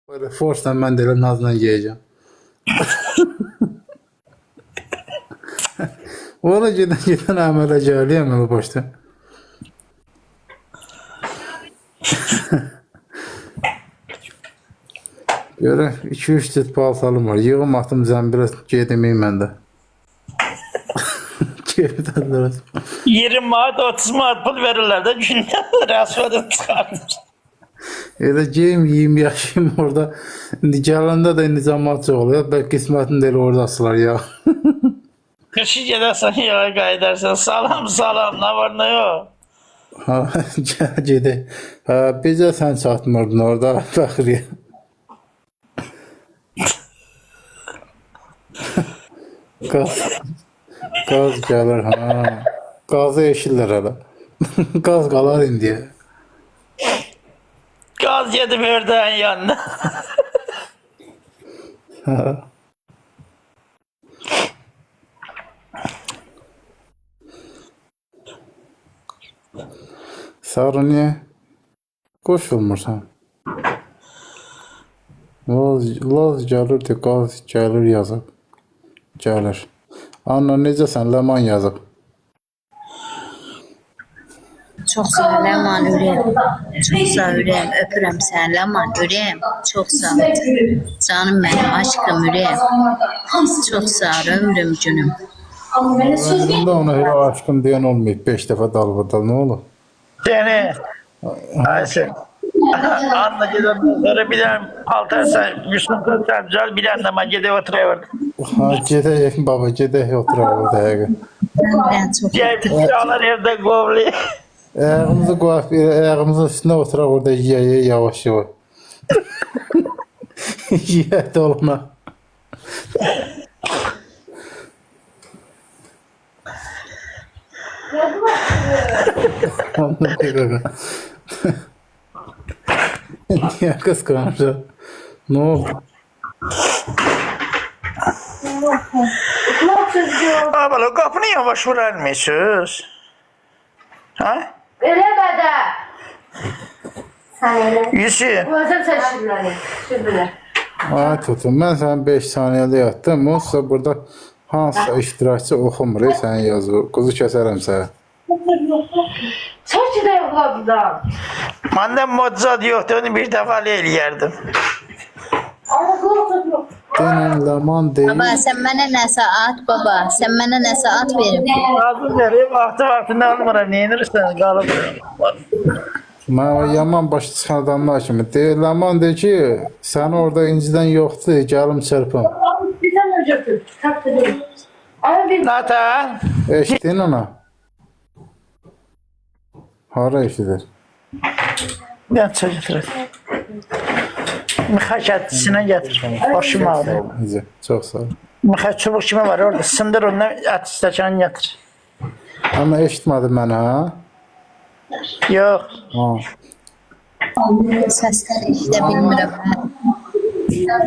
Böyle forsla mən də elə nazla yeyəcəm. Ona gedən əmələ gəliyəm elə başda. Görə 2-3 cüt paltalım var. Yığım atım zəmbilə gedemeyim məndə. Geriden 20 manat 30 manat pul verirler de günde rasyoda çıkartır. Elə geyim, yiyeyim, yaşayayım orada. İndi gələndə də indi cəmaat çox oluyor. Bəlkə qismətini də elə orada asılar ya. Kışı gidersen yağa kaydersen salam salam ne var ne yok. Ha, gedək. Ha, bizə sən çatmırdın orada, Fəxriyə. Qaz gəlir, ha. Qazı eşirlər hələ. Qaz qalar indiyə. Gaz yedim ördeğin yanına. Sarı niyə qoşulmursan? Laz gəlir, qaz gəlir yazıb. Gəlir. Anna necəsən? Ləman yazıb. Çox sağ ol Ləman ürəyim. Çox sağ ol ürəyim. Öpürəm səni Ləman ürəyim. Çox sağ ol. Canım mənim, aşkım ürəyim. Çox sağ ol ömrüm günüm. Bunda ona elə aşkım deyən olmayıb. 5 dəfə dalbırda nə olur? Seni Ayşe anla gidelim sonra bir tane paltar sen Müslüm Sərcal bir tane ama gide oturuyor. Ha, gedək baba, gedək oturaq orada həqiqət. Mən çox Cevdikçalar evde kovli. Ayağımızı qoyaq, ayağımızın üstünə oturaq orada yiyə yavaş yavaş. Yiyə də olma. Niye kıskanmışlar? Ne oldu? Abla kapını yavaş vuralmışsınız. Ha? Eləmədə. Sən elə. Yüzü. Özüm seçirlər. Şübhələr. Ay tutun, mən səni 5 saniyədə yatdım. Onsa burada hansısa iştirakçı oxumur, sən yazır. Quzu kəsərəm sənə. Çək də yoxladıdan. Benden modzat yoktu onu bir defa eləyərdim. Amma qulaq yox. Denən Ləman deyil. Baba sən mənə nəsə at baba. Sən mənə nəsə at verib. Lazım vereyim vaxtı almıram. Neyinirsən qalıb. Mən o yaman başa çıxan adamlar kimi. Ləman deyir ki, səni orada incidən yoxdur, gəlim çırpım. Bir sən götür. Tapdı. Amma bir Natan. Eşitdin ona? Hara eşidir? Ben çocuklar. Mıxa kətisine getir. Hoşuma aldı. Necə? Çox sağ ol. Mıxa çubuk kimi var orada. Sındır ondan at stəkanı getir. Amma eşitmədi məni, ha? Yok. Ha. Səsləri işdə bilmirəm.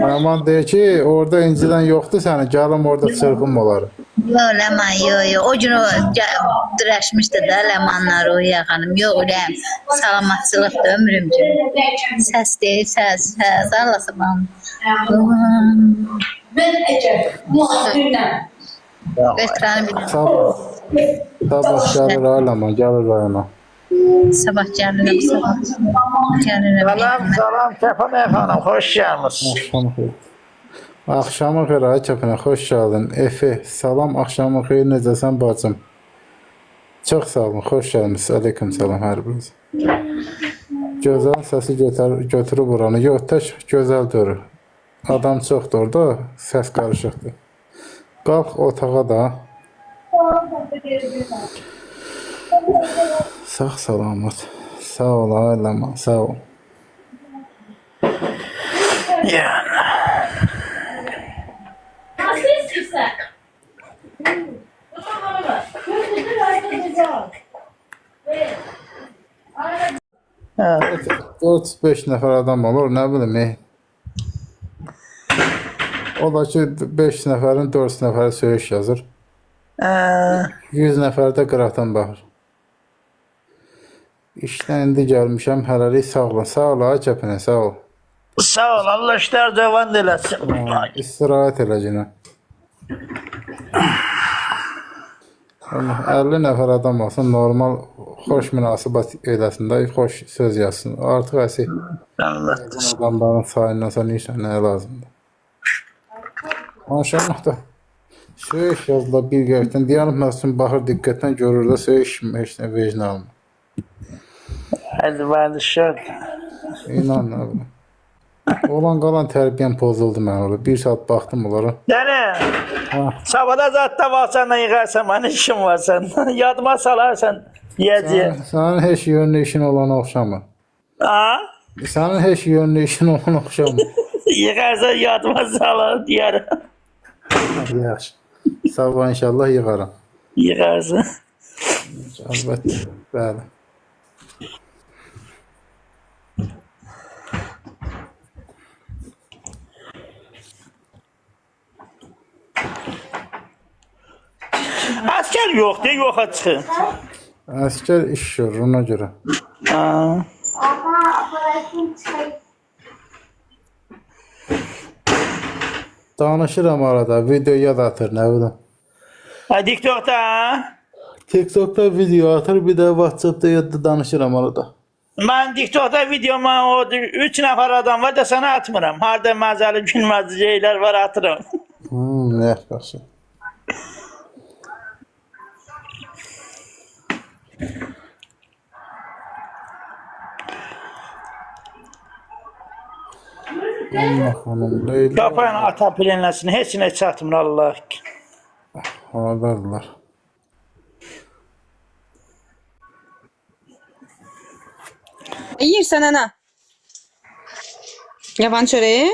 Ləman deyir ki, orada incidən yoxdur səni, gəlim orada çırpım olar. Yo Ləman yo. O gün o dirəşmişdi də Ləmanlar o yaxanım. Yo ürəyim. Salamatçılıqdır ömrüm günüm. Səs deyil səs. Zarlasa bana. ben əcəb. Muhabbirlə. Götürəni bilirəm. Sabah gəlir Ləman, gəlir rayona. Sabah gəlirəm sabah. Gəlirəm. Salam Kəpənə xanım. Hoş gelmişsin. Axşamı xeyir. Axşamı xeyir, ay Kəpənə, xoş gəldin. Efe, salam, axşamı xeyir, necəsən bacım? Çox sağ olun, xoş gəlmişsiniz. Aleyküm salam hər biriniz. Gözəl səsi götürüb buranı. Yox, tək gözəl durur. Adam çoxdur orada, səs qarışıqdır. Qalx otağa da. Sağ salamat. Sağ ol, ay Ləman, sağ ol. Yani. Nasıl istəyirsən? Ha. 35 nəfər adam olur, nə bilim. O da ki 5 nəfərin 4 nəfəri söyüş yazır. 100 nəfər də qıraqdan baxır. İşdən indi gəlmişəm, hələlik sağ olun. Sağ ol, ay Kəpənə, sağ ol. Sağ ol, Allah işler devam eləsin. İstirahət elə cinə. Allah 50 nəfər adam olsun, normal xoş münasibət eləsin də, xoş söz yazsın. Artıq əsi Əlbəttə. adamların sayından sonra işə nə lazımdır? Maşallah da söyüş yazılar bir qəribdən. Diyanət məsələn baxır diqqətlə görür də söyüş heç nə vecnə almır. Hadi badışır. İnan nə bileyim. Olan qalan tərbiyəm pozuldu mən orada. Bir saat baxdım onlara. Dene. Ha, Sabada zaten varsan yıkarsan, bana işin var sen. Yadıma salarsan yiyeceğim. sənin heç yönlü işin olana oxşamır. Ha? Sənin heç yönlü işin olana oxşamır. Yıkarsan yadıma salar diyelim. Yaxşı. Sabah inşallah yığaram. Yıkarsın. Əlbəttə. Bəli. Asker yok diye yoka çıkın. Əskər iş görür ona görə. Ha. Danışıram arada, video yad atır, nə bilim. Ha, TikTok'ta ha? TikTok'da video atır, bir də WhatsApp'da yadda danışıram arada. Ben TikTok'ta videoma o 3 nefer adam var da sana atmıram. Harda mazalı gülmez şeyler var atırım. Nə yaxşı. Allah hanım, Leyla. Kapağın ata planlasını hepsine çatmır Allah. Haberler. Yiyirsən ana. Yavan çörəyi?